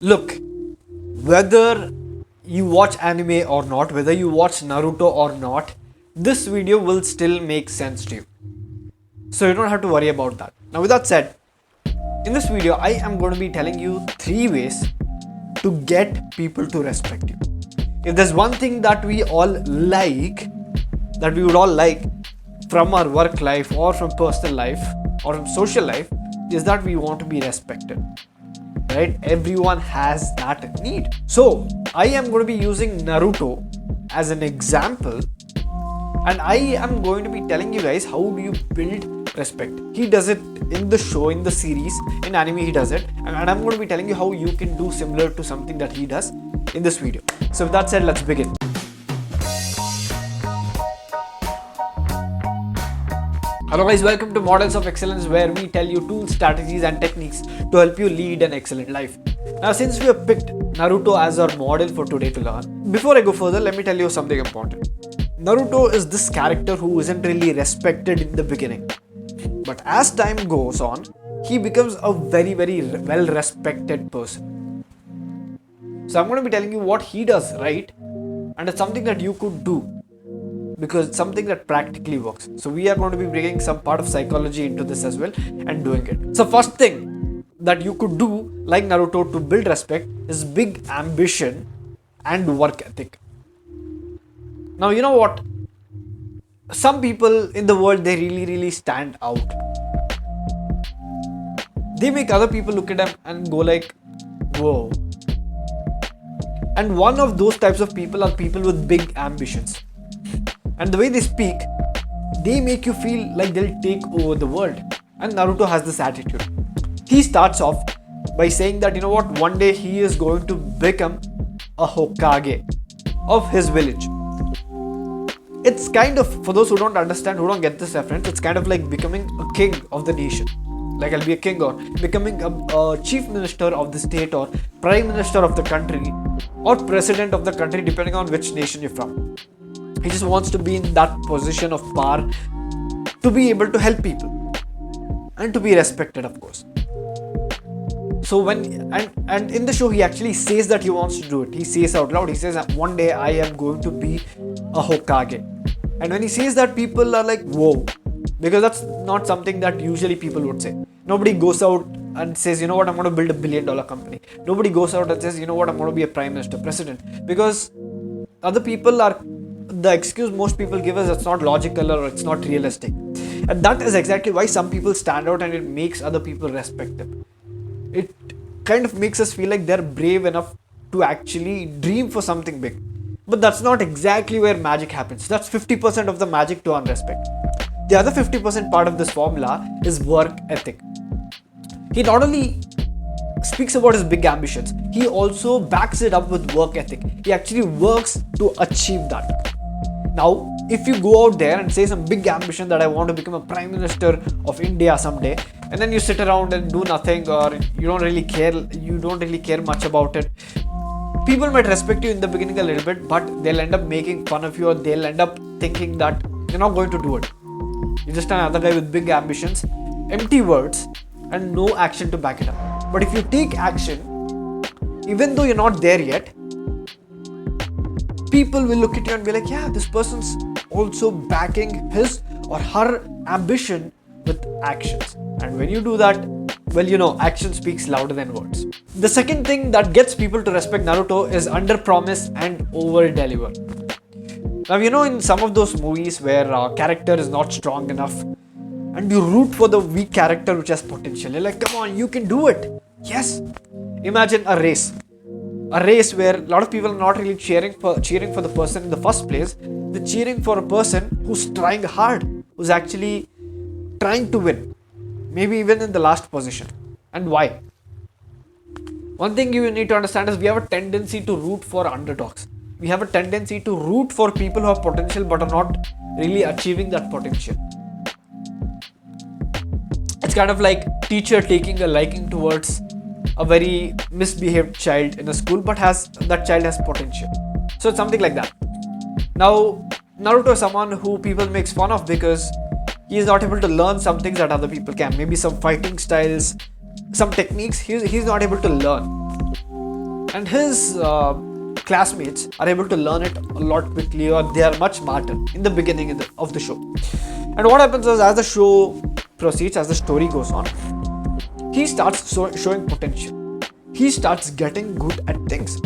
Look, whether you watch anime or not, whether you watch Naruto or not, this video will still make sense to you. So you don't have to worry about that. Now, with that said, in this video, I am going to be telling you 3 ways to get people to respect you. If there's one thing that we all like, that we would all like from our work life or from personal life or from social life, is that we want to be respected. Right? Everyone has that need. So I am going to be using Naruto as an example, and I am going to be telling you guys how do you build respect. He does it in the show, in the series, in anime he does it, and I'm going to be telling you how you can do similar to something that he does in this video. So with that said, let's begin. Hello guys, welcome to Models of Excellence, where we tell you tools, strategies and techniques to help you lead an excellent life. Now, since we have picked Naruto as our model for today to learn, before I go further, let me tell you something important. Naruto is this character who isn't really respected in the beginning. But as time goes on, he becomes a very well respected person. So I'm going to be telling you what he does right, and it's something that you could do, because it's something that practically works. So we are going to be bringing some part of psychology into this as well and doing it. So first thing that you could do, like Naruto, to build respect is big ambition and work ethic. Now, you know what? Some people in the world, they really stand out. They make other people look at them and go like, whoa. And one of those types of people are people with big ambitions. And the way they speak, they make you feel like they'll take over the world. And Naruto has this attitude. He starts off by saying that, you know what, one day he is going to become a hokage of his village. It's kind of, for those who don't understand, who don't get this reference, it's kind of like becoming a king of the nation. Like I'll be a king, or becoming a chief minister of the state, or prime minister of the country, or president of the country, depending on which nation you're from. He just wants to be in that position of power to be able to help people and to be respected, of course. So when and in the show, he actually says that he wants to do it. He says out loud, he says, one day I am going to be a hokage. And when he says that, people are like, whoa, because that's not something that usually people would say. Nobody goes out and says, you know what, I'm going to build $1 billion company. Nobody goes out and says, you know what, I'm going to be a prime minister, president, because other people are, the excuse most people give us, it's not logical or it's not realistic. And that is exactly why some people stand out, and it makes other people respect them. It kind of makes us feel like they're brave enough to actually dream for something big. But that's not exactly where magic happens. That's 50% of the magic to earn respect. The other 50% part of this formula is work ethic. He not only speaks about his big ambitions, he also backs it up with work ethic. He actually works to achieve that. Now, if you go out there and say some big ambition that I want to become a prime minister of India someday, and then you sit around and do nothing, or you don't really care much about it, people might respect you in the beginning a little bit, but they'll end up making fun of you, or they'll end up thinking that you're not going to do it. You're just another guy with big ambitions, empty words, and no action to back it up. But if you take action, even though you're not there yet, people will look at you and be like, yeah, this person's also backing his or her ambition with actions. And when you do that, well, you know, action speaks louder than words. The second thing that gets people to respect Naruto is under promise and over deliver. Now, you know, in some of those movies where a character is not strong enough and you root for the weak character which has potential, you're like, come on, you can do it. Yes. Imagine a race where a lot of people are not really cheering for the person in the first place. They're cheering for a person who's trying hard, who's actually trying to win, maybe even in the last position. And why? One thing you need to understand is we have a tendency to root for underdogs. We have a tendency to root for people who have potential but are not really achieving that potential. It's kind of like teacher taking a liking towards a very misbehaved child in a school, but that child has potential. So it's something like that. Now, Naruto is someone who people makes fun of because he is not able to learn some things that other people can. Maybe some fighting styles, some techniques he's not able to learn. and his classmates are able to learn it a lot quickly, or they are much smarter in the beginning of the show. And what happens is, as the show proceeds, as the story goes on, he starts showing potential. He starts getting good at things.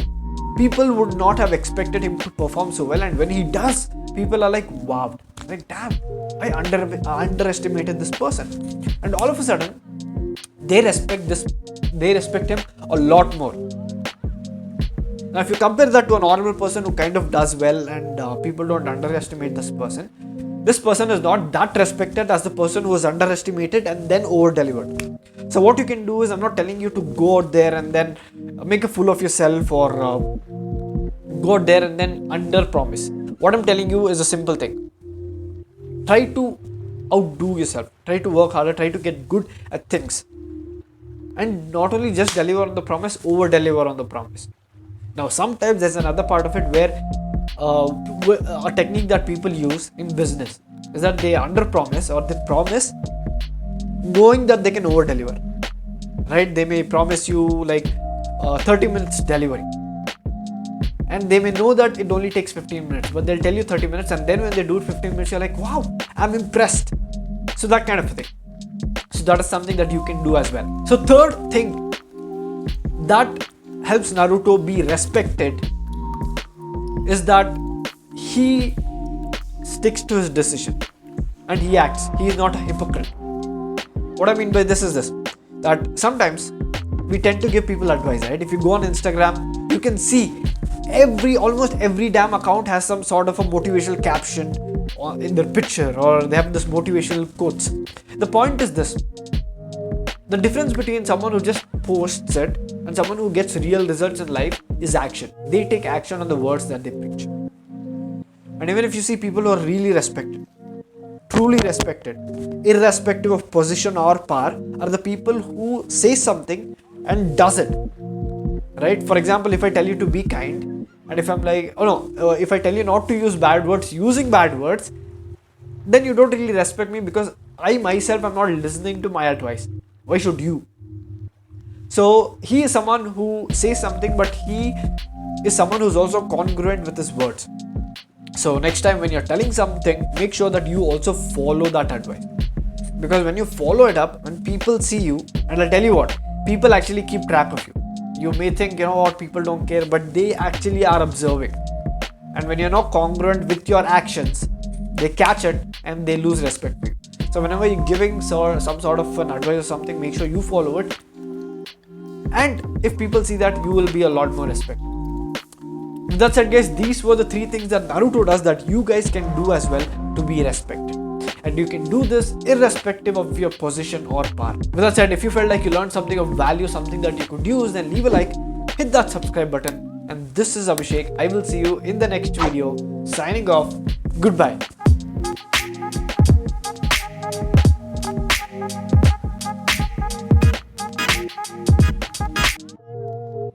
People would not have expected him to perform so well, and when he does, people are like, wow, like damn, I underestimated this person. And all of a sudden, they respect him a lot more. Now, if you compare that to a normal person who kind of does well and people don't underestimate this person is not that respected as the person who was underestimated and then over-delivered. So what you can do is, I'm not telling you to go out there and then make a fool of yourself, or go out there and then under-promise. What I'm telling you is a simple thing. Try to outdo yourself. Try to work harder. Try to get good at things. And not only just deliver on the promise, over-deliver on the promise. Now, sometimes there's another part of it where a technique that people use in business is that they under-promise, or they promise knowing that they can over-deliver. Right? They may promise you like 30 minutes delivery. And they may know that it only takes 15 minutes, but they'll tell you 30 minutes, and then when they do it 15 minutes, you're like, wow, I'm impressed. So that kind of a thing. So that is something that you can do as well. So third thing that helps Naruto be respected is that he sticks to his decision and he acts. He is not a hypocrite. What I mean by this is this, that sometimes we tend to give people advice, right? If you go on Instagram, you can see almost every damn account has some sort of a motivational caption in their picture, or they have this motivational quotes. The point is this: the difference between someone who just posts it and someone who gets real results in life is action. They take action on the words that they preach. And even if you see people who are really respected, truly respected, irrespective of position or power, are the people who say something and does it. Right? For example, if I tell you to be kind, and if I'm like, if I tell you not to use bad words, using bad words, then you don't really respect me, because I myself am not listening to my advice. Why should you? So he is someone who says something, but he is someone who's also congruent with his words. So next time when you're telling something, make sure that you also follow that advice. Because when you follow it up, when people see you, and I'll tell you what, people actually keep track of you. You may think, people don't care, but they actually are observing. And when you're not congruent with your actions, they catch it and they lose respect for you. So whenever you're giving some sort of an advice or something, make sure you follow it. And if people see that, you will be a lot more respected. With that said, guys, these were the 3 things that Naruto does that you guys can do as well to be respected. And you can do this irrespective of your position or power. With that said, if you felt like you learned something of value, something that you could use, then leave a like, hit that subscribe button. And this is Abhishek. I will see you in the next video. Signing off. Goodbye.